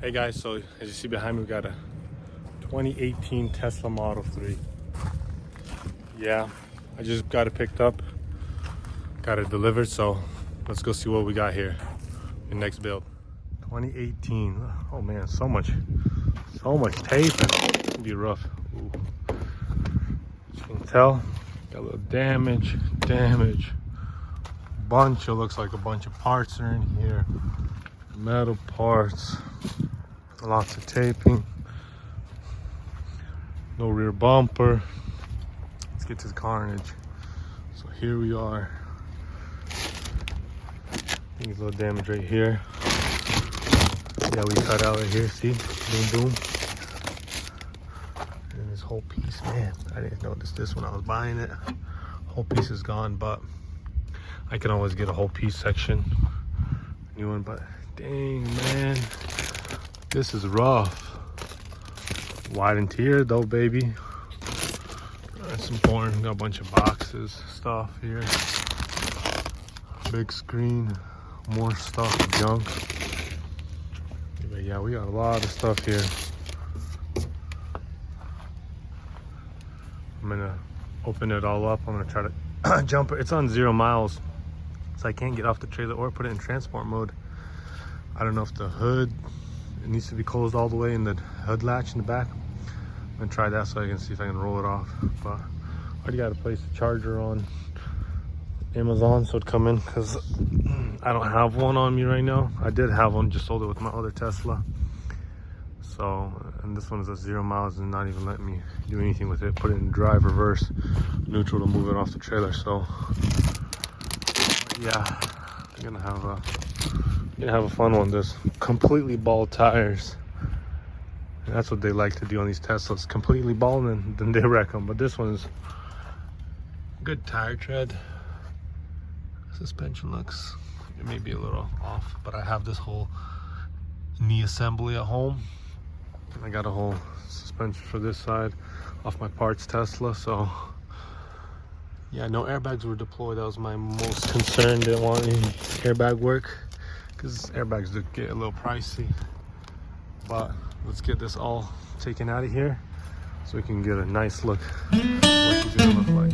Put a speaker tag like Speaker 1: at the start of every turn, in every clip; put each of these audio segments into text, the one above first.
Speaker 1: Hey guys, so as you see behind me, we got a 2018 Tesla Model 3. Yeah, I just got it picked up, got it delivered, so let's go see what we got here in next build. 2018, oh man, so much tape, it'll be rough. Ooh. As you can tell, got a little damage, bunch, it looks like a bunch of parts are in here, metal parts. Lots of taping, no rear bumper. Let's get to the carnage. So here we are. I think it's a little damage right here. Yeah, we cut out right here, see? Boom, boom. And this whole piece, man, I didn't notice this when I was buying it. Whole piece is gone, but I can always get a whole piece section. New one, but dang, man. This is rough. Wide interior though, baby. That's important. Got a bunch of boxes, stuff here. Big screen, more stuff, junk. But yeah, we got a lot of stuff here. I'm gonna open it all up. I'm gonna try to jump it. It's on 0 miles, so I can't get off the trailer or put it in transport mode. I don't know if the hood, it needs to be closed all the way in the hood latch in the back. I'm gonna try that so I can see if I can roll it off. But I already got to place the charger on Amazon so it'd come in, because I don't have one on me right now. I did have one, just sold it with my other Tesla. So, and this one is at 0 miles and not even letting me do anything with it. Put it in drive, reverse, neutral to move it off the trailer. So yeah, I'm gonna have a fun one. This completely bald tires, and that's what they like to do on these Teslas, completely bald, and then they wreck them. But this one's good tire tread. Suspension looks, it may be a little off, but I have this whole knee assembly at home. I got a whole suspension for this side off my parts Tesla. So yeah, no airbags were deployed. That was my most concern. Didn't want any airbag work, because airbags do get a little pricey. But let's get this all taken out of here so we can get a nice look what she's gonna look like.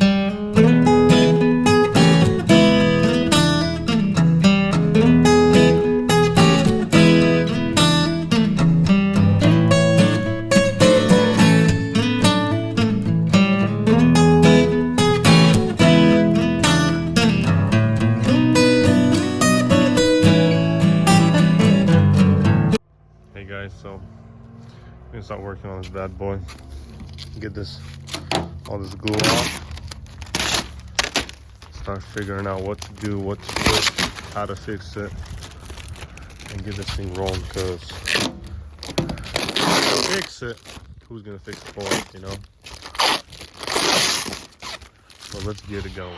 Speaker 1: So I'm gonna start working on this bad boy, get all this glue off, start figuring out what to do, what to fix, how to fix it, and get this thing rolling. Because fix it, who's gonna fix it for us, you know? So let's get it going.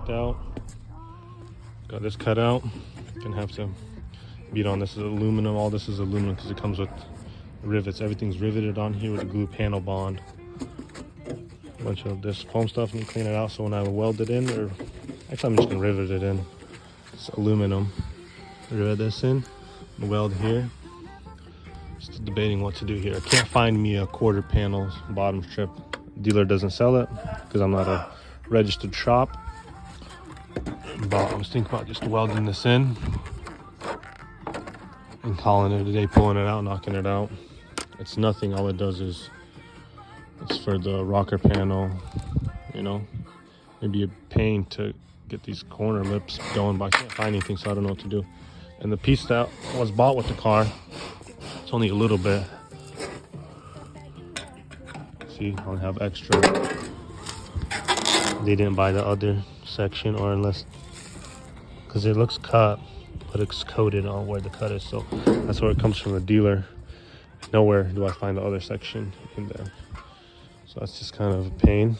Speaker 1: Out, got this cut out. Gonna have to beat on. This is aluminum. All this is aluminum because it comes with rivets. Everything's riveted on here with a glue panel bond. A bunch of this foam stuff, and clean it out so when I weld it in, or actually I'm just gonna rivet it in. It's aluminum. Rivet this in, and weld here. Still debating what to do here. I can't find me a quarter panel bottom strip. Dealer doesn't sell it because I'm not a registered shop. But I was thinking about just welding this in and calling it a day, pulling it out, knocking it out. It's nothing. All it does is it's for the rocker panel, you know. Maybe a pain to get these corner lips going, but I can't find anything, so I don't know what to do. And the piece that was bought with the car, it's only a little bit. See, I'll have extra. They didn't buy the other section, or unless, because it looks cut, but it's coated on where the cut is, so that's where it comes from the dealer. Nowhere do I find the other section in there, so that's just kind of a pain,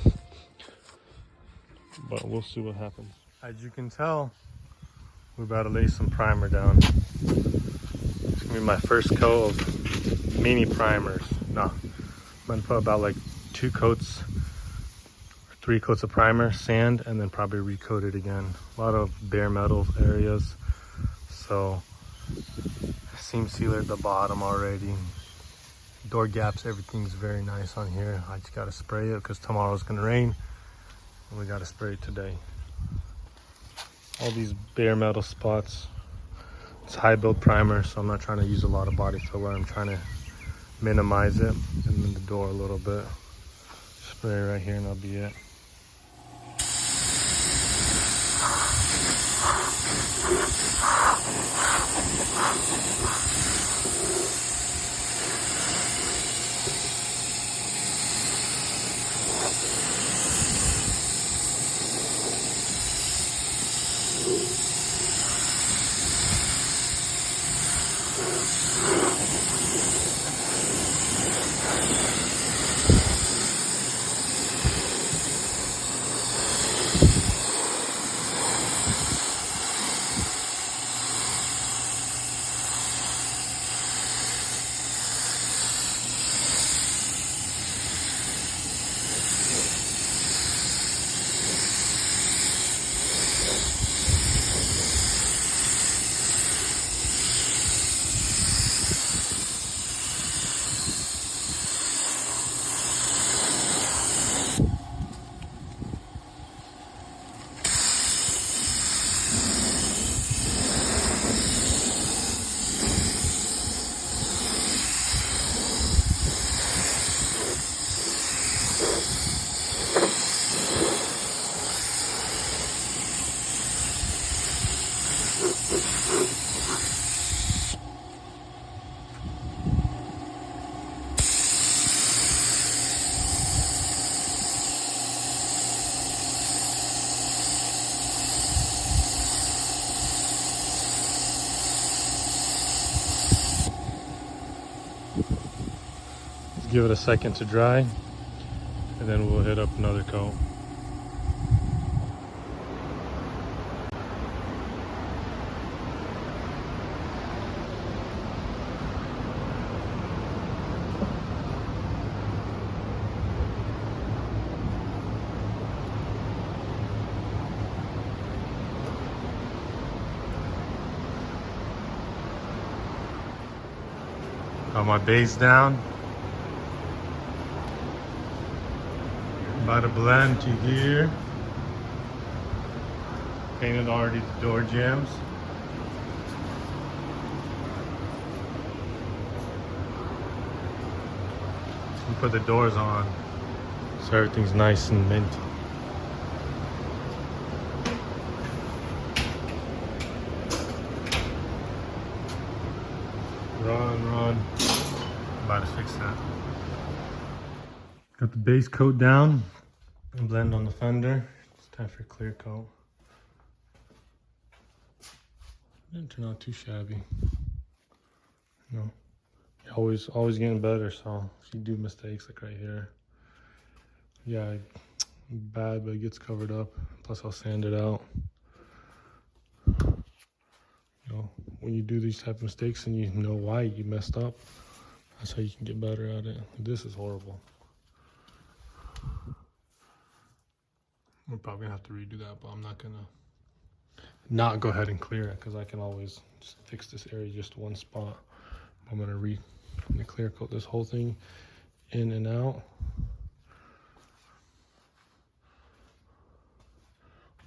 Speaker 1: but we'll see what happens. As you can tell, we're about to lay some primer down. It's gonna be my first coat of mini primers. No, I'm gonna put about like 2 coats or 3 coats of primer, sand, and then probably recoat it again. A lot of bare metal areas, so seam sealer at the bottom already. Door gaps, everything's very nice on here. I just gotta spray it because tomorrow's gonna rain, and we gotta spray it today. All these bare metal spots, it's high build primer, so I'm not trying to use a lot of body filler. I'm trying to minimize it, and then the door a little bit. Spray right here and that'll be it. Give it a second to dry, and then we'll hit up another coat. Got my base down. About to blend to here. Painted already the door jambs. And put the doors on so everything's nice and mint. Run. About to fix that. Got the base coat down and blend on the fender. It's time for a clear coat. Didn't turn out too shabby. You know, always getting better. So if you do mistakes like right here, yeah, bad, but it gets covered up. Plus I'll sand it out. You know, when you do these type of mistakes and you know why you messed up, that's how you can get better at it. This is horrible. We're probably gonna have to redo that, but I'm not gonna not go ahead and clear it because I can always just fix this area just one spot. I'm gonna clear coat this whole thing in and out.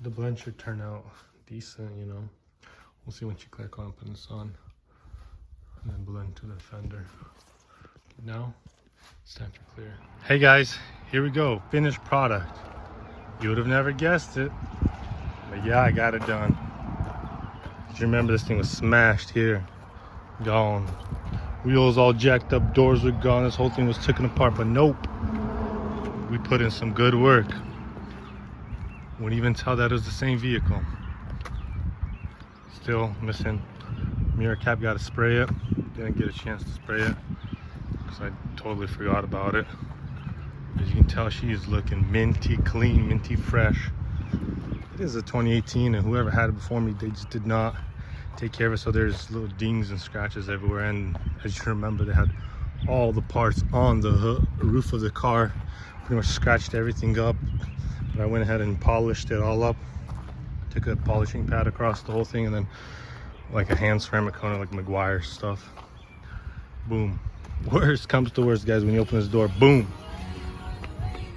Speaker 1: The blend should turn out decent, you know. We'll see once you clear coat and put this on. onto the fender. Now it's time to clear. Hey guys, here we go. Finished product. You would have never guessed it, but yeah, I got it done. Do you remember this thing was smashed here? Gone. Wheels all jacked up, doors were gone, this whole thing was taken apart, but nope. We put in some good work. Wouldn't even tell that it was the same vehicle. Still missing mirror cap, gotta spray it. Didn't get a chance to spray it because I totally forgot about it. As you can tell, she is looking minty clean, minty fresh. It is a 2018, and whoever had it before me, they just did not take care of it, so there's little dings and scratches everywhere. And as you remember, they had all the parts on the roof of the car, pretty much scratched everything up. But I went ahead and polished it all up, took a polishing pad across the whole thing, and then like a hand ceramic coating, like McGuire stuff. Boom. Worst comes to worst, guys, when you open this door, boom,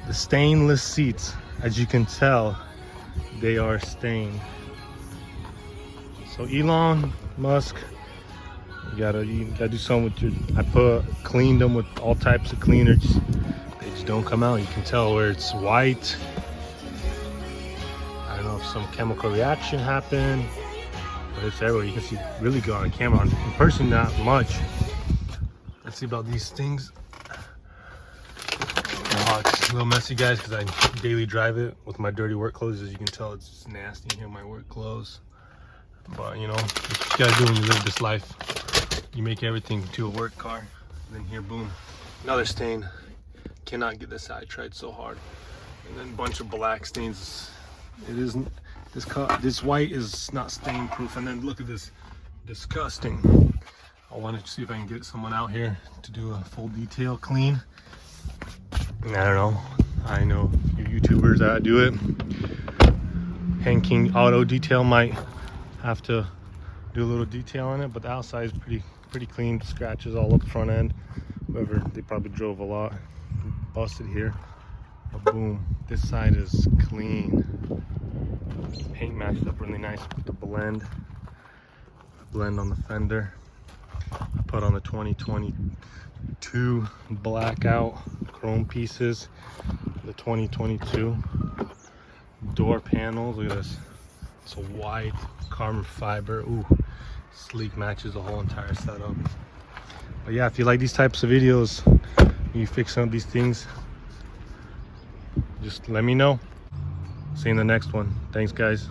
Speaker 1: the stainless seats, as you can tell, they are stained. So Elon Musk, you gotta do something with your. Cleaned them with all types of cleaners. They just don't come out. You can tell where it's white. I don't know if some chemical reaction happened, but it's everywhere. You can see really good on camera. In person, not much. Let's see about these things. Oh, it's a little messy, guys, because I daily drive it with my dirty work clothes. As you can tell, it's just nasty in here, my work clothes. But you know, what you gotta do when you live this life. You make everything to a work car, and then here, boom, another stain. Cannot get this out. I tried so hard. And then a bunch of black stains. It isn't, this white is not stain proof. And then look at this, disgusting. I wanted to see if I can get someone out here to do a full detail clean. I don't know. I know you YouTubers that do it. Hank King Auto Detail might have to do a little detail on it, but the outside is pretty clean. Scratches all up front end. Whoever, they probably drove a lot. Busted here. But boom, this side is clean. Paint matched up really nice with the blend on the fender. I put on the 2022 blackout chrome pieces, the 2022 door panels. Look at this, it's a white carbon fiber. Ooh, sleek, matches the whole entire setup. But yeah, if you like these types of videos, you fix some of these things, just let me know. See you in the next one. Thanks, guys.